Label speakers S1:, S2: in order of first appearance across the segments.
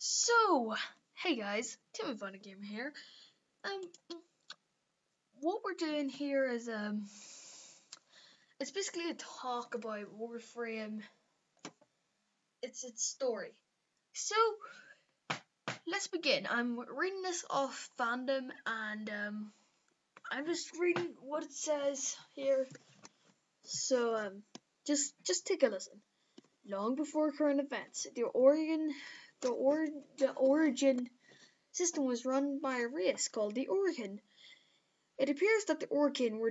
S1: So, hey guys, Timmy Funny Gamer here. Um, what we're doing here is it's basically a talk about Warframe. It's its story. So, let's begin. I'm reading this off Fandom, and I'm just reading what it says here. So, just take a listen. Long before current events, the origin system was run by a race called the Orokin. It appears that the Orokin were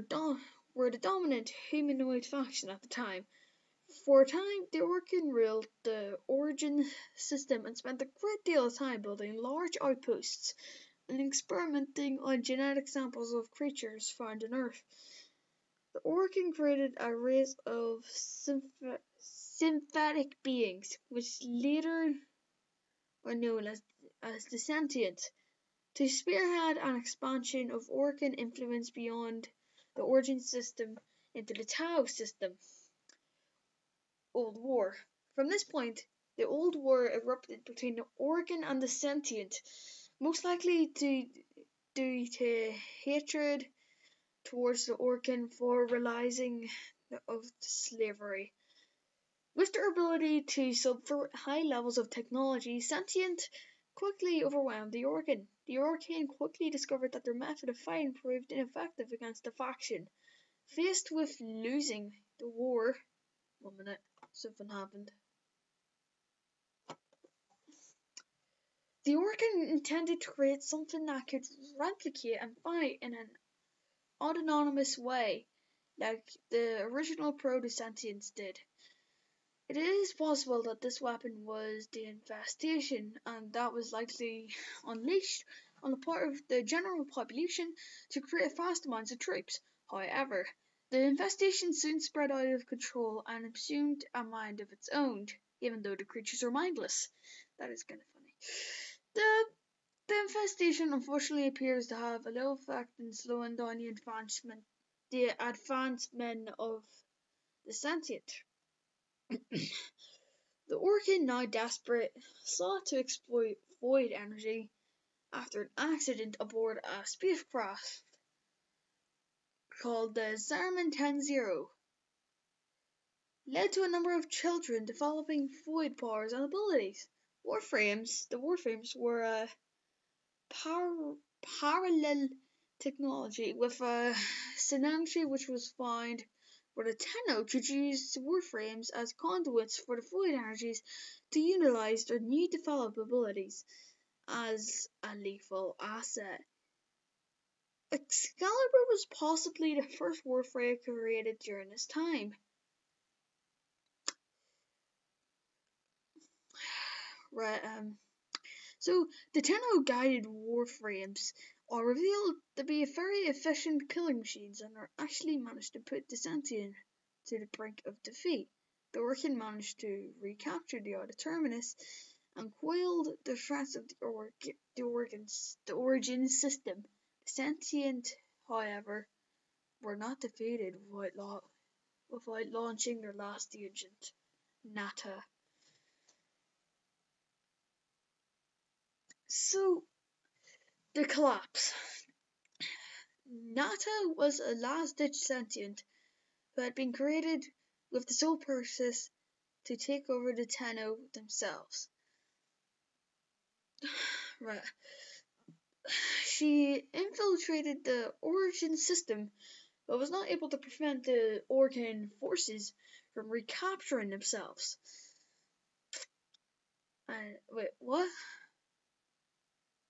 S1: the dominant humanoid faction at the time. For a time, the Orokin ruled the Origin system and spent a great deal of time building large outposts and experimenting on genetic samples of creatures found on Earth. The Orokin created a race of synthetic beings, which later were known as the Sentient, to spearhead an expansion of Orokin influence beyond the Origin system into the Tau system. Old War. From this point, the Old War erupted between the Orokin and the Sentient, most likely due to hatred towards the Orokin for realizing of slavery. With their ability to subvert high levels of technology, Sentient quickly overwhelmed the Orokin. The Orokin quickly discovered that their method of fighting proved ineffective against the faction. Faced with losing the war, 1 minute, something happened. The Orokin intended to create something that could replicate and fight in an autonomous way, like the original Proto-Sentients did. It is possible that this weapon was the infestation, and that was likely unleashed on the part of the general population to create vast amounts of troops. However, the infestation soon spread out of control and assumed a mind of its own, even though the creatures are mindless. That is kind of funny. The infestation unfortunately appears to have a little effect in slowing down the advancement of the sentient. The Orokin, now desperate, sought to exploit void energy after an accident aboard a spacecraft called the Zariman 10-0 led to a number of children developing void powers and abilities. The Warframes were a parallel technology with a synergy which was found where the Tenno could use Warframes as conduits for the void energies to utilize their new developed abilities as a lethal asset. Excalibur was possibly the first Warframe created during this time. Right, so the Tenno guided Warframes are revealed to be very efficient killing machines and are actually managed to put the Sentient to the brink of defeat. The Orokin managed to recapture the Outer Terminus and quelled the threats of the Origin system. The Sentient, however, were not defeated without launching their last agent, Nata. So, the collapse. Nata was a last-ditch sentient who had been created with the sole purpose to take over the Tenno themselves. Right. She infiltrated the Origin system, but was not able to prevent the Orokin forces from recapturing themselves. Wait, what?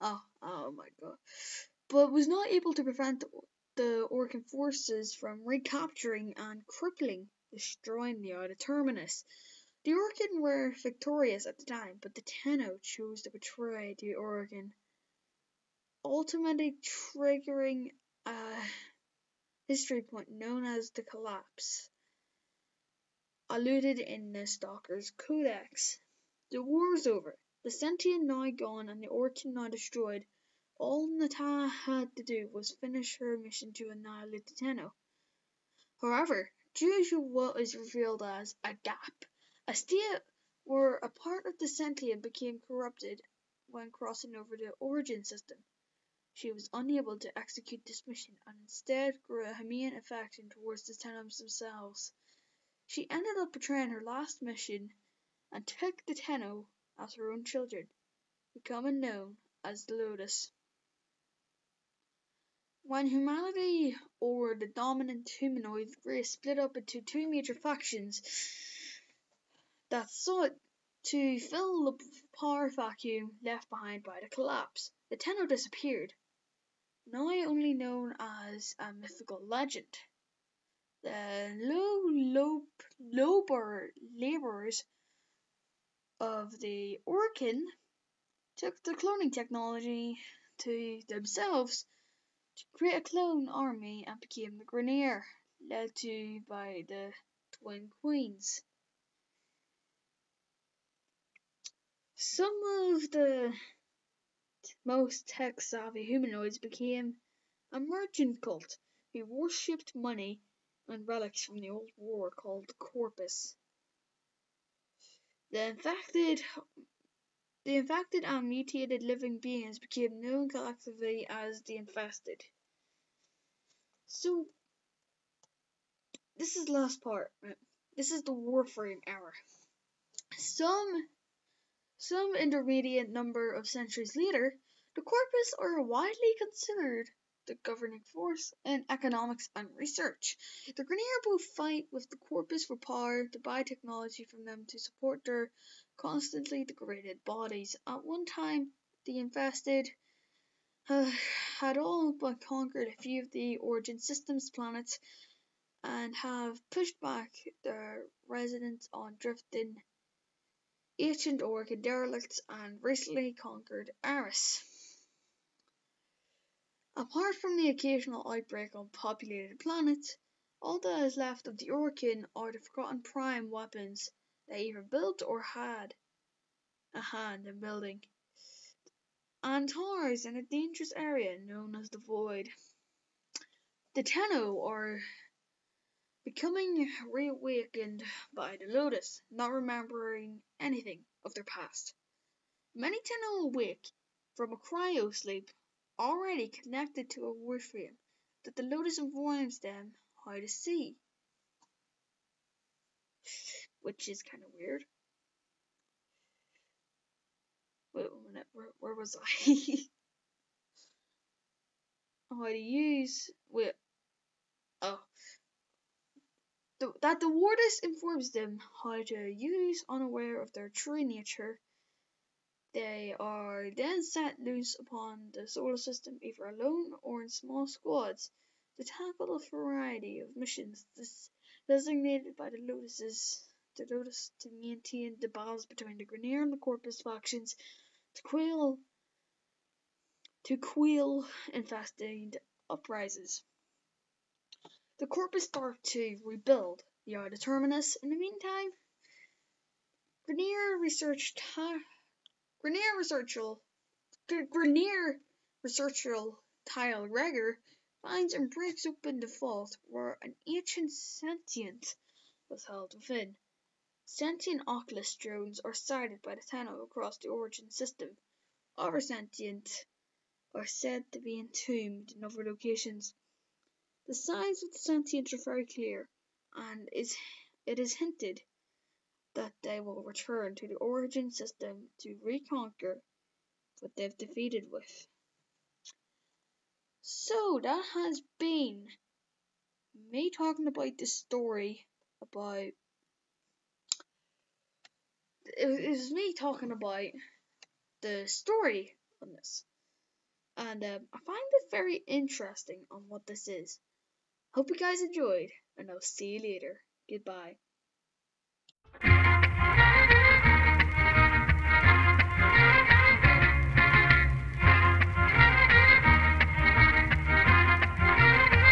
S1: Oh my god. But was not able to prevent the Orokin forces from recapturing and destroying the Outer Terminus. The Orokin were victorious at the time, but the Tenno chose to betray the Orokin, ultimately triggering a history point known as the Collapse, alluded in the Stalker's Codex. The war was over, the Sentient now gone and the Orokin now destroyed. All Nata had to do was finish her mission to annihilate the Tenno. However, due to what is revealed as a gap, a state where a part of the sentient became corrupted when crossing over the origin system. She was unable to execute this mission and instead grew a Hamian affection towards the Tennoms themselves. She ended up betraying her last mission and took the Tenno as her own children, becoming known as the Lotus. When humanity, or the dominant humanoid race, split up into two major factions that sought to fill the power vacuum left behind by the collapse, the Tenno disappeared, now only known as a mythical legend. The low laborers of the Orkin took the cloning technology to themselves to create a clone army and became the Grineer, led by the Twin Queens. Some of the most tech-savvy humanoids became a merchant cult who worshipped money and relics from the old war called the Corpus. The infected and mutated living beings became known collectively as the Infested. So, this is the last part. Right? This is the Warframe era. Some intermediate number of centuries later, the Corpus are widely considered the governing force in economics and research. The Grineer both fight with the Corpus for power, to buy technology from them to support their constantly degraded bodies. At one time, the Infested had all but conquered a few of the Origin System's planets and have pushed back their residents on drifting ancient Orkin derelicts and recently conquered Eris. Apart from the occasional outbreak on populated planets, all that is left of the Orkin are the forgotten prime weapons they either built or had a hand in building, and towers in a dangerous area known as the Void. The Tenno are becoming reawakened by the Lotus, not remembering anything of their past. Many Tenno awake from a cryo-sleep, already connected to a warframe that the Lotus informs them how to see. Which is kind of weird. Wait a minute, where was I? How to use... Wait. Oh. That the Lotus informs them how to use, unaware of their true nature. They are then set loose upon the solar system, either alone or in small squads, to tackle a variety of missions designated by the Lotus to maintain the balance between the Grineer and the Corpus factions, to quell infested uprisings. The Corpus start to rebuild the Ardua Terminus. In the meantime, Grineer researcher Tile Reger finds and breaks open the vault where an ancient sentient was held within. Sentient Oculus drones are sighted by the Tenno across the Origin system. Other sentient are said to be entombed in other locations. The signs of the sentient are very clear, and it is hinted that they will return to the Origin system to reconquer what they've defeated with. So that has been me talking about the story about... It was me talking about the story on this. And I find it very interesting on what this is. Hope you guys enjoyed, and I'll see you later. Goodbye.